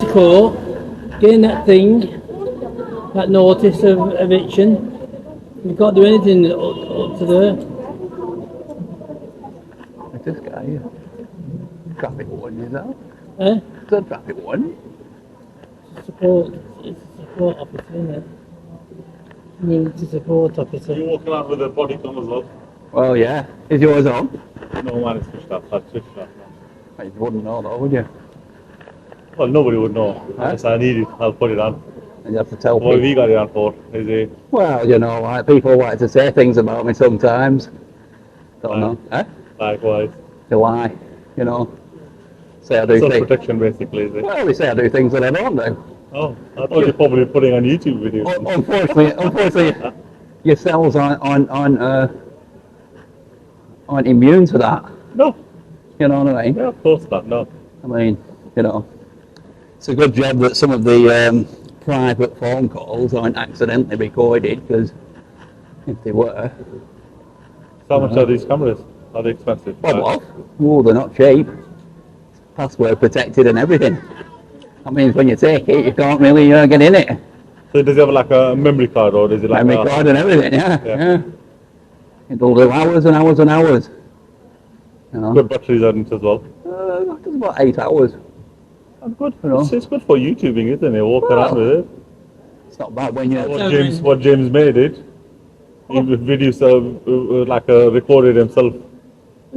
court, getting that thing, that notice of eviction. You can't do anything up to there. It's this guy here. Traffic warden, is that? Eh? It's a traffic warden. It's a support officer, isn't it? Community support officer. You walking around with a body cam as well? Well, yeah. Is yours on? No, man, it's switched off. That's switched off now. You wouldn't know though, would you? Well, nobody would know. Huh? Unless I need it, I'll put it on. And you have to tell What have people. you got it on for? Is it? Well, you know, like people like to say things about me sometimes. Don't know. Eh? Likewise. They lie, you know. Say I do things. Self-protection, basically, is it? Well, they say I do things that I don't do. Oh, I thought you're probably putting on YouTube videos. Unfortunately, yourselves aren't immune to that. No. You know what I mean? Yeah, of course not. No. I mean, you know, it's a good job that some of the private phone calls aren't accidentally recorded, because if they were, How much are these cameras? Are they expensive? well, oh, they're not cheap. Password protected and everything. That means when you take it, you can't really get in it. So does it have like a memory card, or is it like Memory card and everything, Yeah. yeah. It'll do hours and hours and hours. You know, good batteries on it as well? it does about 8 hours. That's good. You know. It's good for YouTubing, isn't it? Walk around with it. It's not bad when you. What James made it. He videos recorded himself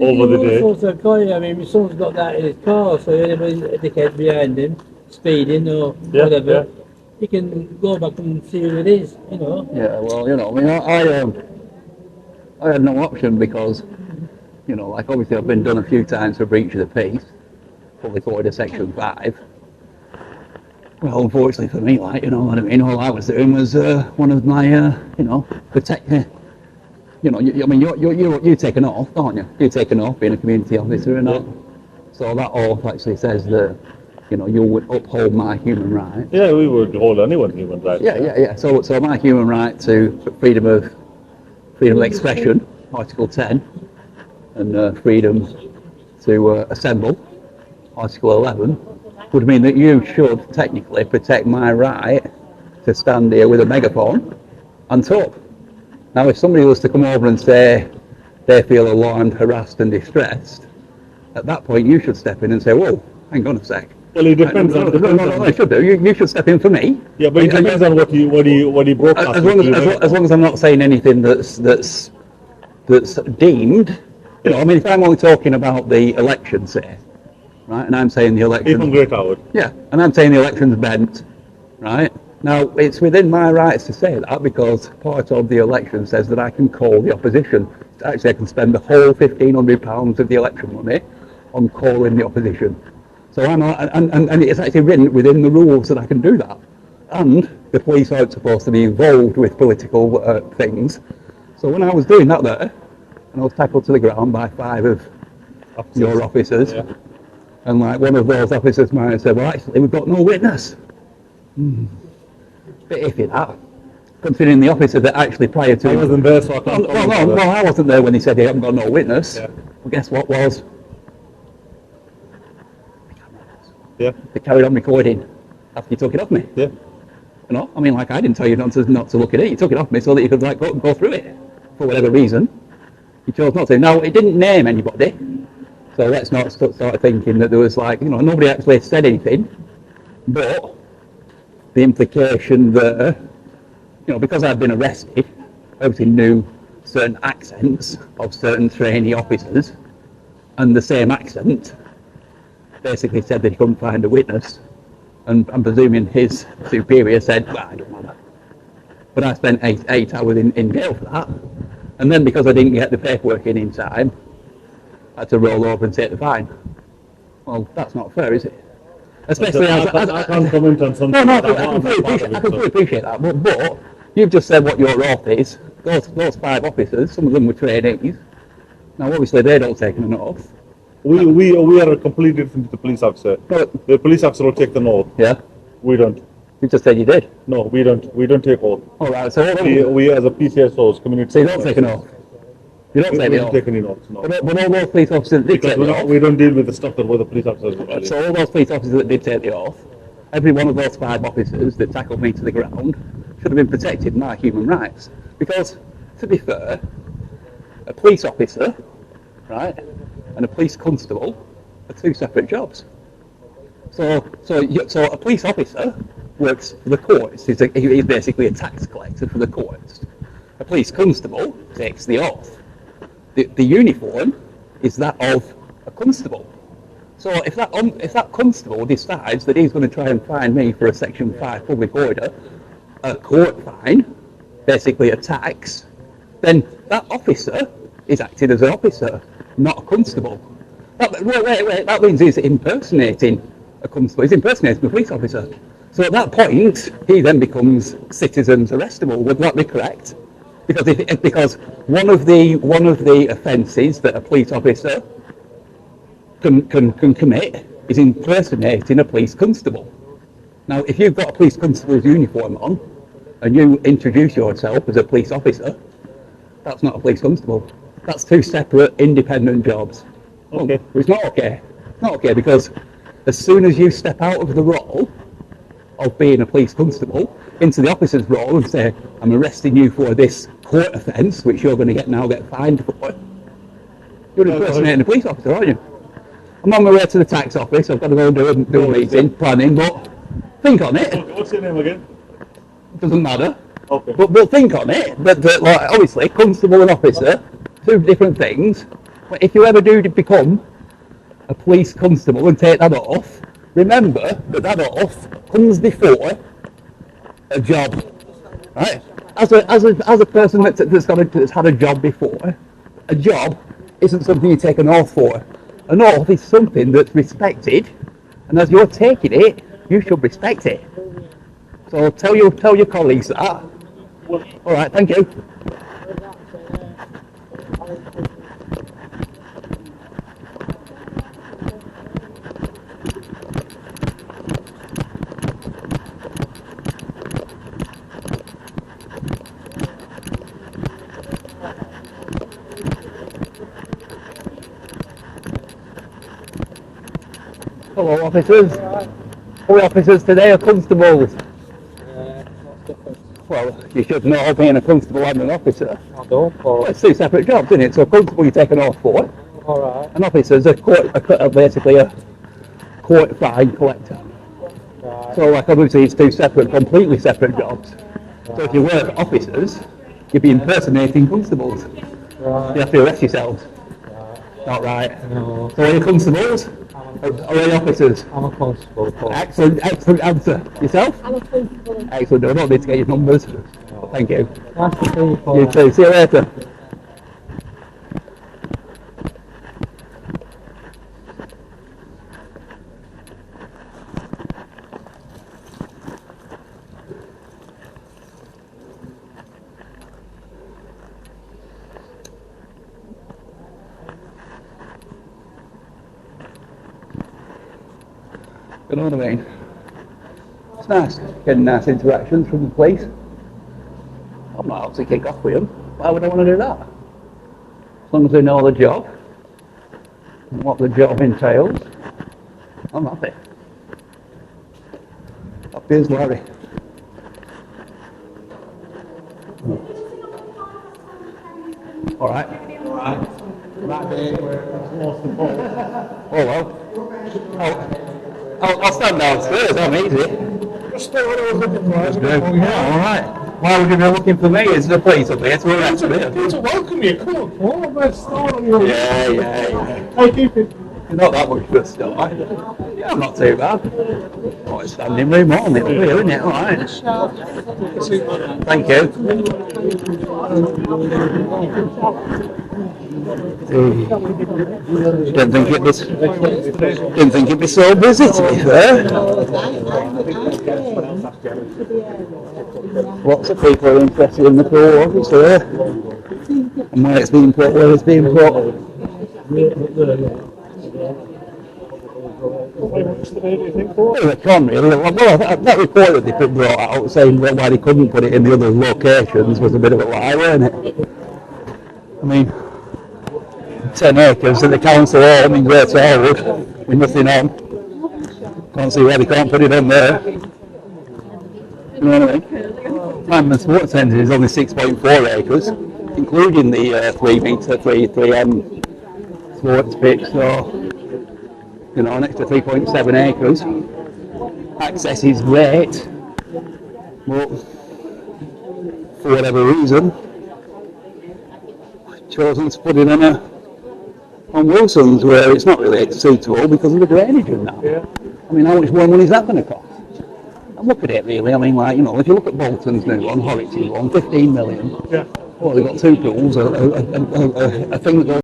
over the day. I mean, someone's got that in his car, so anybody's a dickhead behind him, speeding or Yeah, whatever, yeah. he can go back and see who it is, you know. Yeah, well, you know, I mean, I had no option because, you know, like obviously I've been done a few times for breach of the peace, fully void of Section 5. Well, unfortunately for me, like, you know what I mean, all I was doing was one of my, you know, protect. You know, I mean, you're taken off, aren't you? You're taken off being a community officer and that. So that oath actually says that, you know, you would uphold my human rights. Yeah, we would hold anyone's human rights. Yeah. So my human right to freedom of expression, Article 10, and freedom to assemble, Article 11, would mean that you should technically protect my right to stand here with a megaphone and talk. Now, if somebody was to come over and say they feel alarmed, harassed and distressed, at that point you should step in and say, whoa, hang on a sec. Well, it depends on. No, you should do. You should step in for me. Yeah, but it depends on what he broadcast. As long as I'm not saying anything that's deemed. You know, I mean, if I'm only talking about the election, say, right, and I'm saying the election. Even Great Howard. Yeah, and I'm saying the election's bent, right? Now, it's within my rights to say that because part of the election says that I can call the opposition. Actually, I can spend the whole £1,500 of the election money on calling the opposition. So and it's actually written within the rules that I can do that. And the police aren't supposed to be involved with political things. So when I was doing that there, and I was tackled to the ground by 5 of your officers, yeah. And like one of those officers might have said, well, actually, we've got no witness. Bit iffy that, considering the officer that actually prior to... I wasn't there, so I can't No, I wasn't there when he said he hadn't got no witness. Yeah. Well, guess what was? Yeah. They carried on recording after you took it off me. Yeah. You know, I mean, like I didn't tell you not to look at it. You took it off me so that you could like go through it for whatever reason. You chose not to. Now, it didn't name anybody, so let's not start thinking that there was like, you know, nobody actually said anything, but the implication there, you know, because I'd been arrested, I obviously knew certain accents of certain trainee officers, and the same accent basically said that he couldn't find a witness, and I'm presuming his superior said, well, I don't matter. But I spent eight hours in jail for that, and then because I didn't get the paperwork in time, I had to roll over and take the fine. Well, that's not fair, is it? Especially I can't comment on something. No, I completely appreciate that. But you've just said what your oath is. Those 5 officers, some of them were trainees. Now, obviously, they don't take an oath. We are completely different to the police officer. The police officer will take the oath. Yeah. We don't. You just said you did. No, we don't. We don't take oath. All right. So we as a PCSOs, community. So you don't take an oath. You don't take we the don't oath. take any oaths. No. But all those police officers that did take the oath. We don't deal with the stuff that the police officers do. So all those police officers that did take the oath, every one of those 5 officers that tackled me to the ground should have been protected my human rights. Because, to be fair, a police officer, right, and a police constable are 2 separate jobs. So a police officer works for the courts. He's basically a tax collector for the courts. A police constable takes the oath. The uniform is that of a constable. So if that constable decides that he's going to try and fine me for a Section 5 public order, a court fine, basically a tax, then that officer is acting as an officer, not a constable. That means he's impersonating a constable. He's impersonating a police officer. So at that point, he then becomes citizens arrestable. Would that be correct? Because one of the offences that a police officer can commit is impersonating a police constable. Now, if you've got a police constable's uniform on and you introduce yourself as a police officer, that's not a police constable. That's 2 separate, independent jobs. Okay. Well, it's not okay. It's not okay because as soon as you step out of the role of being a police constable into the officer's role and say, I'm arresting you for this court offence, which you're going to get fined for, you're impersonating a police officer, aren't you? I'm on my way to the tax office. I've got to go and do a meeting, planning, but think on it. Okay, what's your name again? Doesn't matter. Okay. But think on it. That like, obviously, constable and officer, 2 different things. But if you ever do become a police constable and take that oath, remember that oath comes before a job, right? As a person that's had a job before, a job isn't something you take an oath for. An oath is something that's respected, and as you're taking it, you should respect it. So tell your colleagues that. All right, thank you. Hello, officers. All the officers today are constables. Well, you should know being a constable and an officer. I don't, Well, it's 2 separate jobs, isn't it? So a constable you take an oath for, alright, an officer's basically a court fine collector. right, So like obviously it's 2 separate, completely separate jobs. So if you work officers, you'd be impersonating constables. You right, have to arrest yourselves. right. Not right. No, So are you constables? Or are you officers? I'm a constable, but Excellent answer. Yourself? I'm a constable. Excellent. I don't need to get your numbers. Thank you. nice to see you, Paul. You too. See you later. You know what I mean? It's nice getting nice interactions from the police. I'm not out to kick off with them. Why would I want to do that? As long as they know the job and what the job entails, I'm happy. Happy as Larry. All right. Oh well. I'll stand downstairs. I'm easy. That's good. Yeah, all right. Why would you be looking for me? Is the police up here to arrest me? To welcome you, come on, Paul. I'm going to start on your... Yeah. How keep it? You're not that much good stuff, either. Yeah, I'm not too bad. Oh, it's standing room only up here, isn't it? All right. Thank you. Didn't think it'd be so busy, to be fair. Lots of people are interested in the pool, obviously, and where it's being put, where it's being put. Well, they can really. Well, that report that they brought out saying why they couldn't put it in the other locations was a bit of a lie, wasn't it? I mean, 10 acres in the council home in Great Harwood with nothing on. Can't see why they can't put it on there. You know what I mean? Time Sports Centre is only 6.4 acres, including the 3 sports pitch, so you know, an extra 3.7 acres. Access is great, but for whatever reason, chosen to put it on Wilson's, where it's not really suitable because of the drainage and that. Yeah. I mean, how much more money is that going to cost? And look at it, really. I mean, like, you know, if you look at Bolton's new one, Horwitz' one, 15 million. Yeah. Well, they've got two pools, a thing that goes